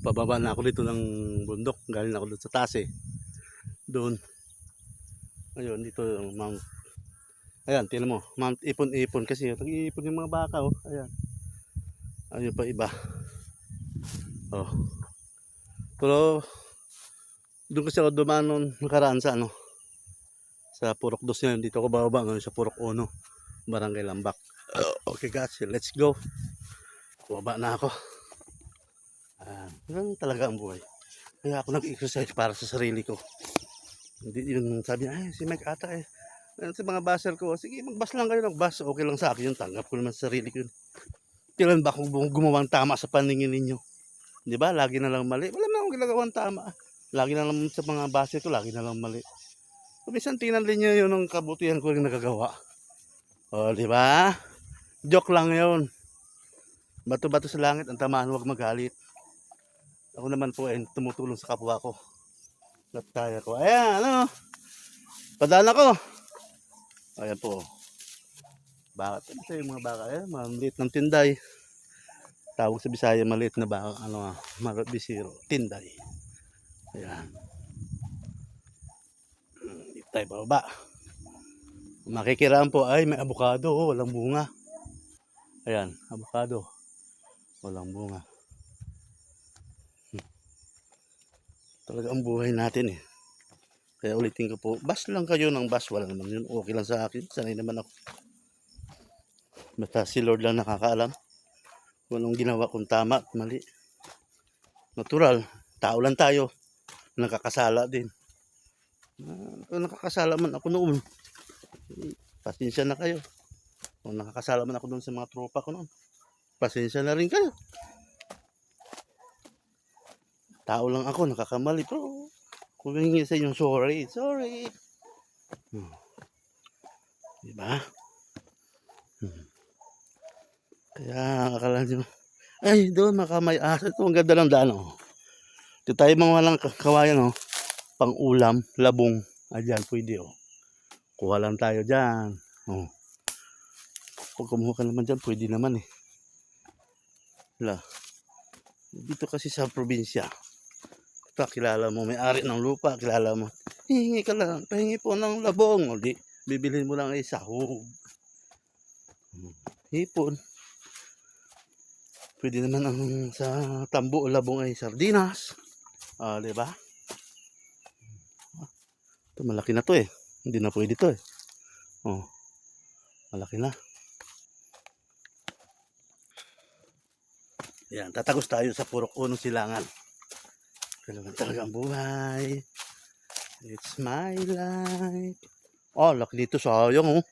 Pababa na ako dito ng bundok. Galing ako doon sa taas eh. Doon. Ayun, dito yung Mount. Ayan, tingnan mo. Mount Ipon-Ipon kasi. Nag-iipon yung mga baka oh. Ayan. Ayun pa iba. Oh. Pero doon kasi ako dumaan noon nakaraan sa ano. Sa Purok 2 ngayon. Dito ako bababa ngayon sa Purok 1. Barangay Lambak. Okay guys, let's go. Baba na ako. Ganun talaga ang buhay. Kaya ako nag-exercise para sa sarili ko. Hindi yun sabi niya, si Mike ata eh. Sa mga baser ko, sige magbas lang kayo, magbas. Okay lang sa akin yun, tanggap ko naman sa sarili ko yun. Kailan ba kung gumawang tama sa paningin ninyo? Di ba? Lagi na lang mali. Wala na akong ginagawang tama. Lagi na lang sa mga baser ko, lagi na lang mali. So, minsan tingnan din nyo yun ang kabutihan ko rin nagagawa. O, di ba? Joke lang yun. Bato-bato sa langit, ang tamaan, huwag magalit. Ako naman po ay tumutulong sa kapwa ko. Nataya ko. Ayan, ano? Padaan ako. Ayan po. Bakit? Ito yung mga baka. Ayan, maliit ng tinday. Tawag sa Bisaya, maliit na baka. Ano, bisiro. Tinday. Ayan. Dito tayo bababa. Makikiraan po ay may abukado. Walang bunga. Ayan, abukado. Walang bunga. Talaga ang buhay natin eh. Kaya ulitin ko po, bas lang kayo ng bas. Wala naman yun. Okay lang sa akin. Sanay naman ako. Basta si Lord lang nakakaalam. Kung anong ginawa kong tama at mali. Natural. Tao lang tayo. Nakakasala din. Kung nakakasala man ako noon, pasensya na kayo. Kung nakakasala man ako doon sa mga tropa ko noon, pasensya na rin kayo. Tao lang ako, nakakamali. Pero kung hingi sa inyo, sorry. Diba? Kaya akala nyo, ay doon makamay asa. Ito ang ganda ng daan oh. Ito tayo mga walang kawayan oh. Pang ulam, labong. Ayan, pwede oh. Kuha lang tayo dyan. Oh. Kung kumuha ka naman dyan, pwede naman eh. Wala. Dito kasi sa probinsya, kilala mo, may-ari ng lupa, kilala mo. Hihingi ka lang, pahingi po ng labong. O di, bibilhin mo lang ay sahog. Hipon. Pwede naman ang sa tambo o labong ay sardinas. Diba? Ito, malaki na to eh. Hindi na pwede to eh. Oh, malaki na. Yan, tatagos tayo sa Purok 1 Silangan. Kailangan talaga ang buhay. It's my life. Laki dito, sayang oh.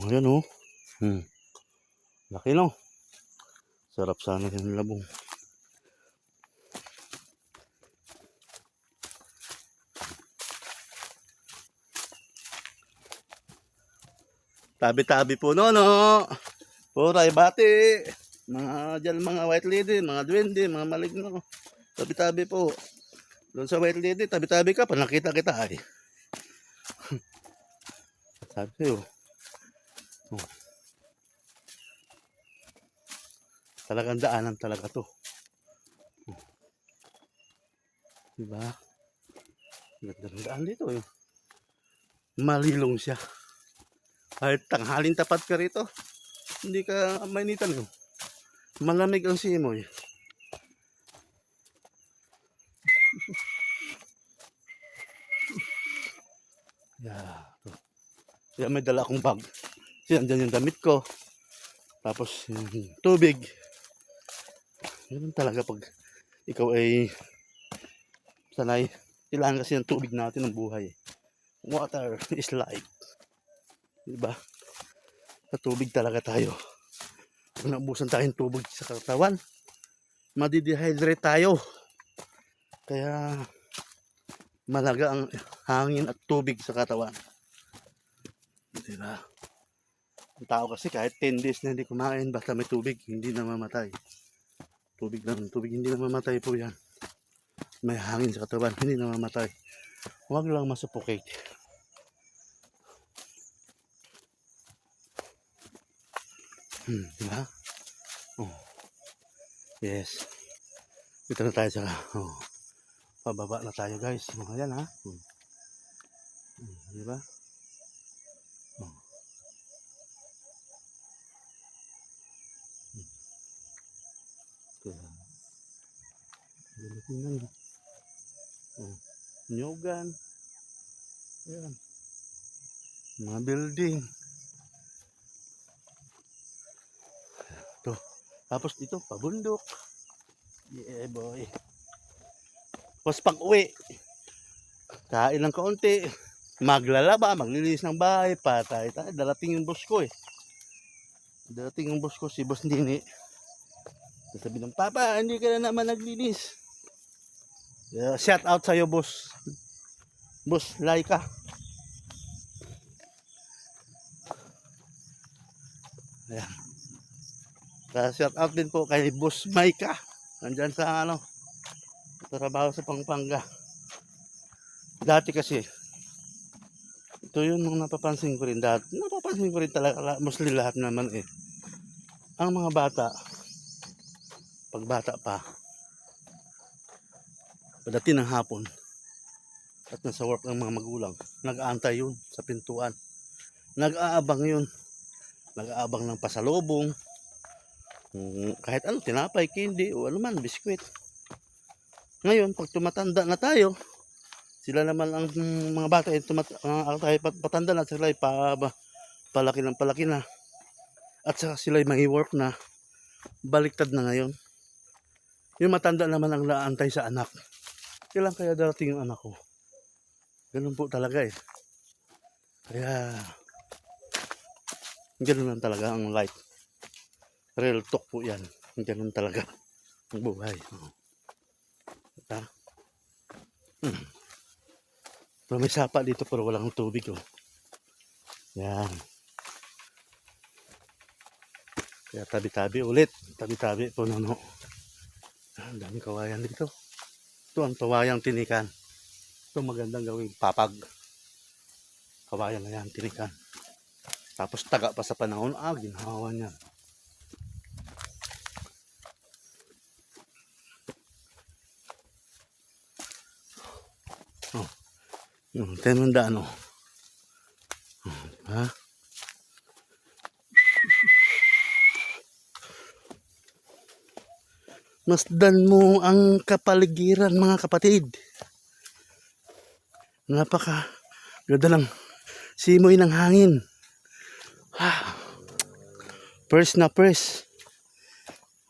Ayan oh. Laki no. Sarap sana yung labong. Tabi-tabi po no. Puray bati. Mga white lady, mga duwende, mga maligno. Tabi-tabi po. Doon sa white lady, tabi-tabi ka, panakita kita ay. Sabi sa'yo. Talagang daanan talaga to. Diba? Ganda ng daan dito eh. Malilong siya. Kahit tanghaling tapat ka rito, hindi ka mainitan no. Malamig ang simoy. Kaya may dala akong bag. Kasi andyan yung damit ko. Tapos yung tubig. Ganun talaga pag ikaw ay sanay. Kailangan kasi ng tubig natin ng buhay. Water is life. Diba? Sa tubig talaga tayo. Kung naubusan tayong tubig sa katawan, madidehydrate tayo. Kaya malaga ang hangin at tubig sa katawan. Diba? Ang tao kasi kahit 10 days na hindi kumain, basta may tubig, hindi namamatay. Tubig lang, tubig hindi namamatay po yan. May hangin sa katawan, hindi namamatay. Huwag lang masuffocate. Diba? Yes. Dito na tayo sa pababa na tayo guys. Ayan ha. Di ba? Oh. Tingnan. Nyugan. Ayan. Mga building. Ito. Tapos dito, pabundok. Yeah boy. Tapos pag uwi, kain ng kaunti. Maglalaba, maglilinis ng bahay. Patay tayo. Darating yung boss ko eh. Darating yung boss ko, si Boss Nini. Sabi ng, Papa, hindi ka na naman naglinis. Shout out sa'yo, boss. Boss Laika. Ayan. Shout out din po kay Boss Maika. Nandyan sa trabaho sa Pampanga. Dati kasi, ito yun mga napapansin ko rin dati. Napapansin ko rin talaga, mostly lahat naman eh. Ang mga bata, pag bata pa, pagdating ng hapon, at nasa work ng mga magulang, nag-aantay yun sa pintuan. Nag-aabang yun. Nag-aabang ng pasalubong. Kahit ano, tinapay, candy, o ano man, biskwit. Ngayon, pag tumatanda na tayo, sila naman ang mga bata, tayo patanda na, sila ay palaki na. At saka sila ay may work na, baliktad na ngayon. Yung matanda naman ang naantay sa anak. Kailan kaya darating yung anak ko? Ganun po talaga eh. Kaya, ganun lang talaga ang life. Real talk po yan. Ganun talaga ang buhay. Diba? Pero may sapa dito pero walang tubig oh. Yan. Kaya tabi-tabi ulit. Tabi-tabi po no. Ang daming kawayan dito. Ito ang kawayang tinikan. Ito magandang gawing papag. Kawayan na yan, tinikan. Tapos taga pa sa panahon, ginawa niya. Tenunda ano. Ha? Masdan mo ang kapaligiran mga kapatid. Napaka ganda lang simoy ng hangin. First na first.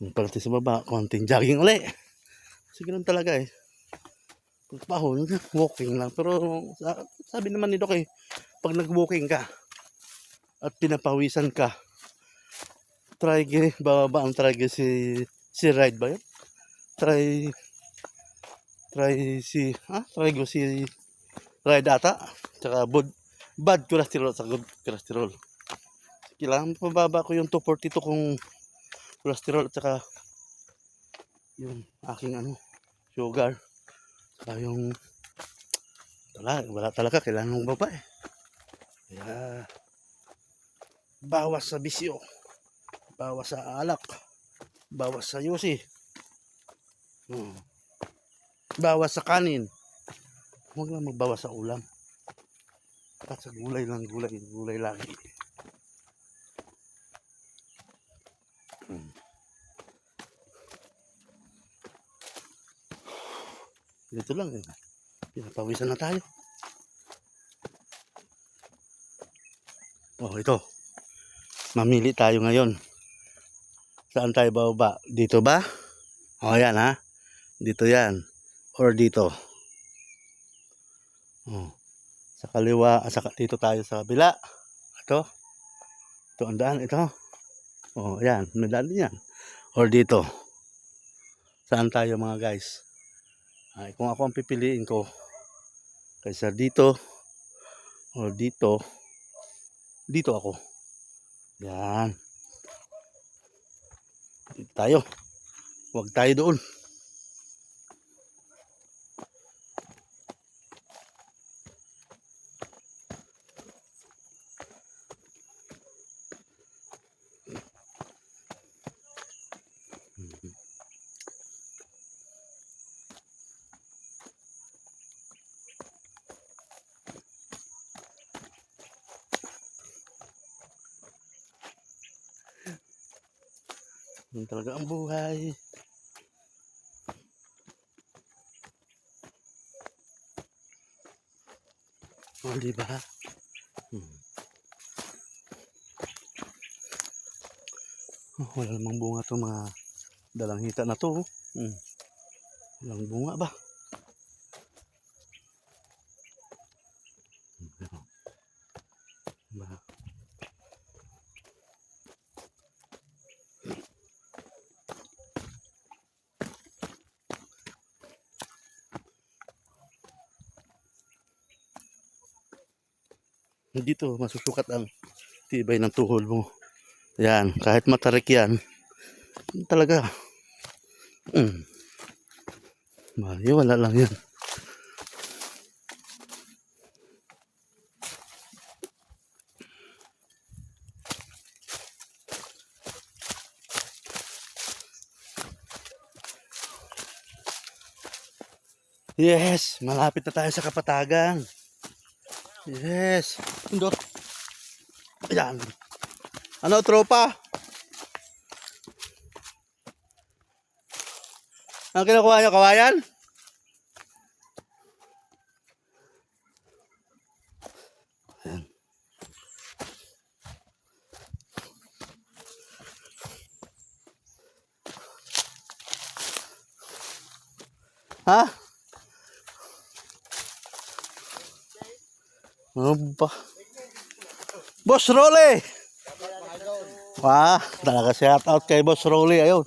Pagdating sa baba, konting jogging uli. Kasi ganun talaga eh. Pagpahon, walking lang. Pero sabi naman ni Doc eh, pag nag-walking ka at pinapawisan ka, bababa ang try si ride ba yun? Try si ride ata. Tsaka bad cholesterol sa good cholesterol. Kailangan pababa ko yung 242 kung cholesterol at saka yung aking sugar. Saka yung wala talaga, kailangan mong baba eh. Kaya bawas sa bisyo, bawas sa alak, bawas sa yusi, bawas sa kanin. Huwag lang magbawas sa ulam. At sa gulay lang, gulay lagi. Dito lang eh. Pinapawisan na tayo. Oh, ito. Mamili tayo ngayon. Saan tayo bababa? Dito ba? Oh, yan ha. Dito yan. Or dito. Oh. Sa kaliwa, dito tayo sa kabila. Ito. Ito ang daan, ito. Oh, yan. May daan din yan. Or dito. Saan tayo mga guys? Kung ako ang pipiliin ko, kaysa dito, or dito, dito ako. Yan. Dito tayo. Huwag tayo doon. Yun talaga ang buhay. O, diba? Hmm. Oh, wala namang bunga itong mga dalanghita na to. Hmm. Walang bunga ba? Diba? Dito masusukat ang tibay ng tuhod mo. Yan, kahit matarik yan, talaga. Wala lang yan. Yes, malapit na tayo sa Kapatagan. Yes, pindot. Ayan. Ano, tropa? Ang kinukuha nyo, kawayan? Ayan. Ha? Ano ba? Boss Rolly! Wah, talaga shout out kay Boss Rolly. Ayun.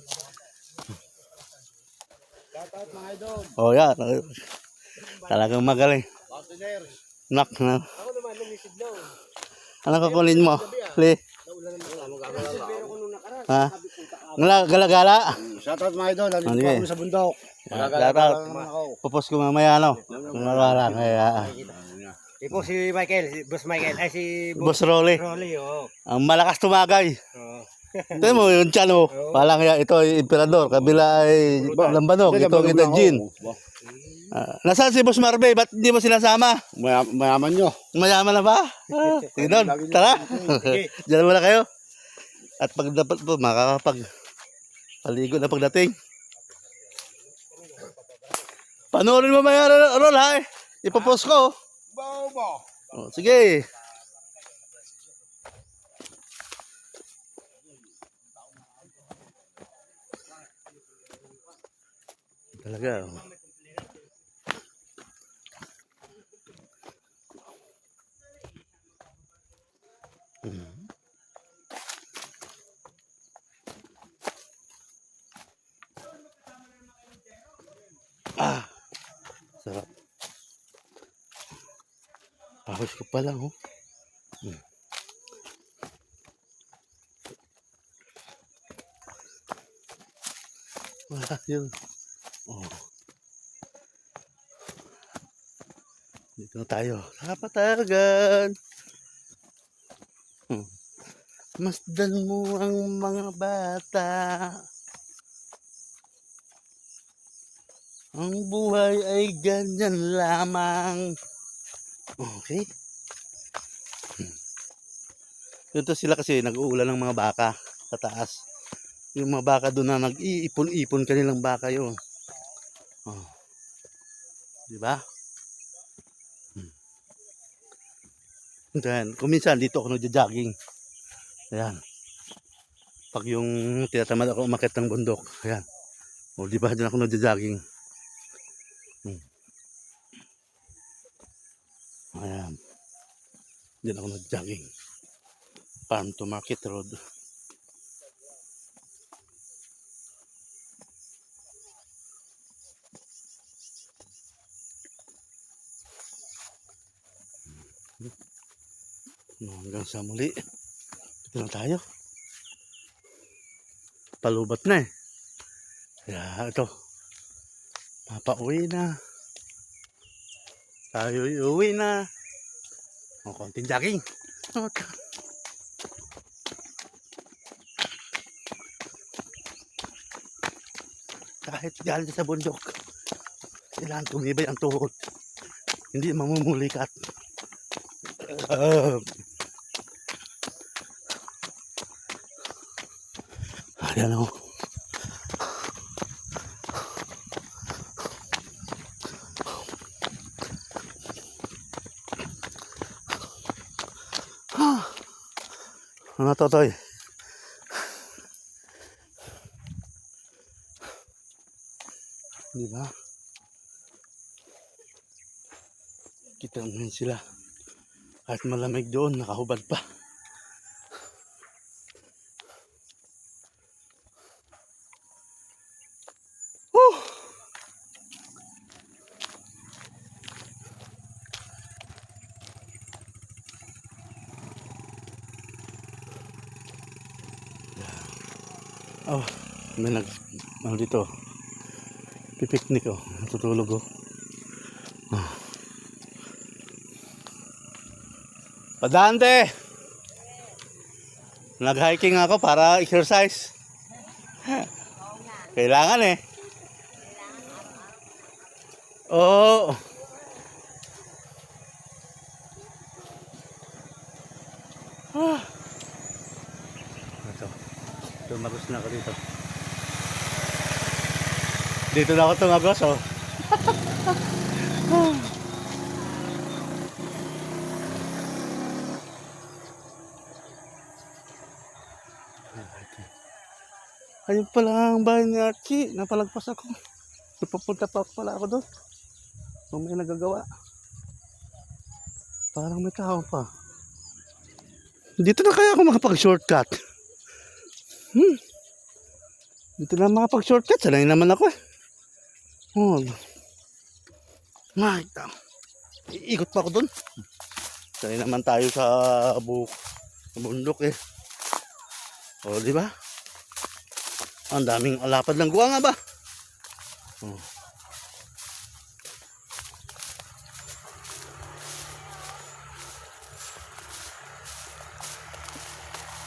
Shoutout mga idol. Oh, yan. Talagang magaling. Nak na. Ako naman lumisiglaw. Ano kukunin mo? Li? Naulan naman ako. Pero ko nung nakaraan. Ha? Gala-gala? Shoutout mga idol. Nandito Ano po yun? kami sa bundok. Shout out. Pupos ko mamaya, no? Wala. Kaya, Ito si Michael, si Boss Michael, ay si Boss Rolly. Rolly, oo. Ang malakas tumagay. Oo. Ito mo, yung tiyan mo. Palang ito ay Emperador. Kabila ay Lambanog. Ito kita Gin. Nasaan si Boss Marbe? Ba't hindi mo sinasama? Mayaman nyo. Mayaman na ba? Sige doon, tara. Diyan muna kayo. At pag dapat po, makakapag paligo na pagdating. Panoorin mo maya, Rol, ha? Ipopost ko. Oh, sige. Talaga. Oh. Sarap. Pahos ko pa lang, oh. Wala yun. Oh. Dito na tayo. Sa Kapatagan. Masdan mo ang mga bata. Ang buhay ay ganyan lamang. Okay. Dito sila kasi nag-uulan ng mga baka sa taas. Yung mga baka doon na nag-iipon-ipon kanilang baka yun. Oh. Diba? Then, kuminsan dito ako nagja-jogging. Ayan. Pag yung tinatamad ako umakyat ng bundok. Ayan. O diba dyan ako nagja-jogging. Ayan. Dyan ako nag-jogging. Farm to Market Road. Hanggang sa muli. Dito na tayo. Palubat na eh. Kaya ito. Mapauwi na. Tayo iuwi na. O, konting jogging. Okay. Kahit galing sa bundok, kailangan tumibay ang tuhod. Hindi mamumulikat. Ayan o. Mga totoy. Di ba? Kita naman sila. Kahit malamig doon, nakahubad pa. Woo! Oh, may ano dito. Pipiknik oh, natutulog oh. Oh. Padante! Nag-hiking ako para exercise. Kailangan eh. Oo. Ah. Ito. Tumagos na ako dito. Dito na ako tumagos oh. Ayun pala ang bahay ni Archie. Napalagpas ako. Napapunta pa pala ako doon. Kung may nagagawa. Parang may tao pa. Dito na kaya ako makapag-shortcut. Dito na makapag-shortcut. Sanay naman ako eh. Oh. Tao. Iikot pa ako doon. Sanay naman tayo sa bundok eh. O, di ba? Ang daming alapad ng guwa nga ba? Oh.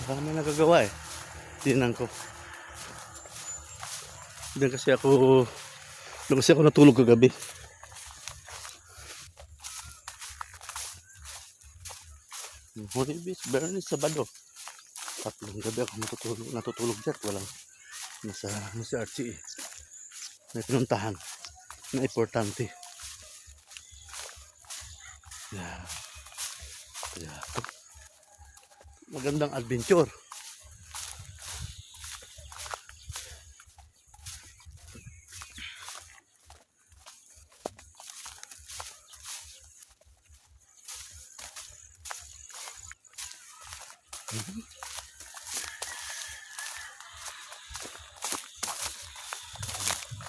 Baka may nagagawa eh. Tinan ko. Doon kasi ako natulog kagabi. Horibis, Bernie, Sabado. Tatlong gabi ako natutulog dyan. Walang nasa Archie eh. May pinuntahan na importante. Yeah. Magandang adventure.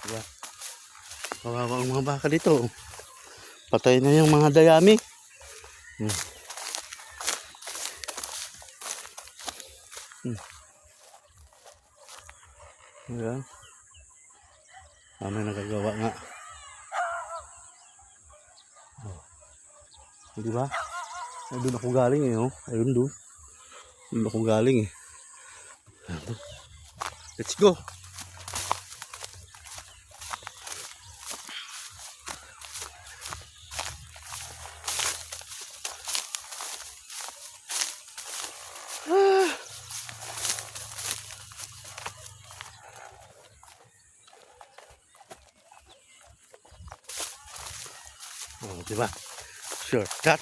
Diba? Kawawa ang mga baka dito. Patay na yung mga dayami. Diba? May nagagawa nga. Oh. Diba? Doon ako galing eh. Oh. Ayun doon. Doon ako galing eh. Let's go. Oh, diba? Shortcut.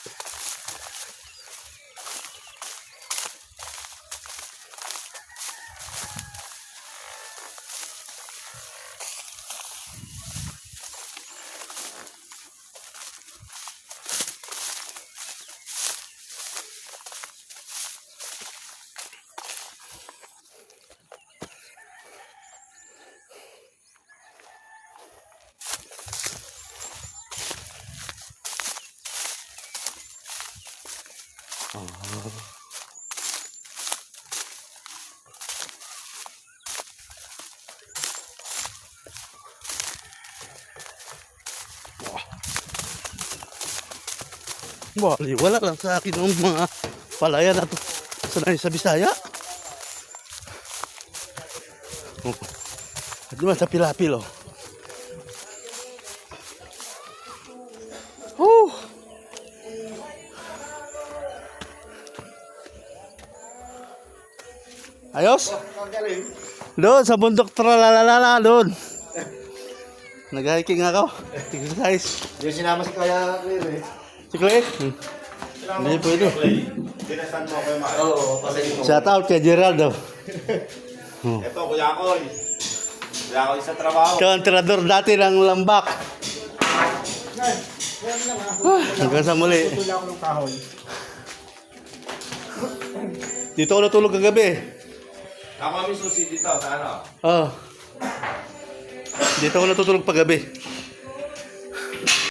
Oh. Wala lang sa akin ng mga palaya na to. Sanay sa Bisaya. Oh. At naman sa Pilapil oh. Oh. Ayos? Doon sa bundok tralalala doon. Nag-hiking ako. Exercise. Yung sinama si Kaya Clear eh. Si Clay? Hindi pwede. Dinasan mo ko yung mga. Oo, pasayin mo. Shout out kay Geraldo. Ito, Kuya Koy. Kuya Koy sa trabaho. Kontrador dati ng Lambak. Hanggang sa muli. Tula ako ng kahoy. Dito ako natulog kagabi. Ako kami susi dito sa ano. Oh. Dito ako natutulog paggabi.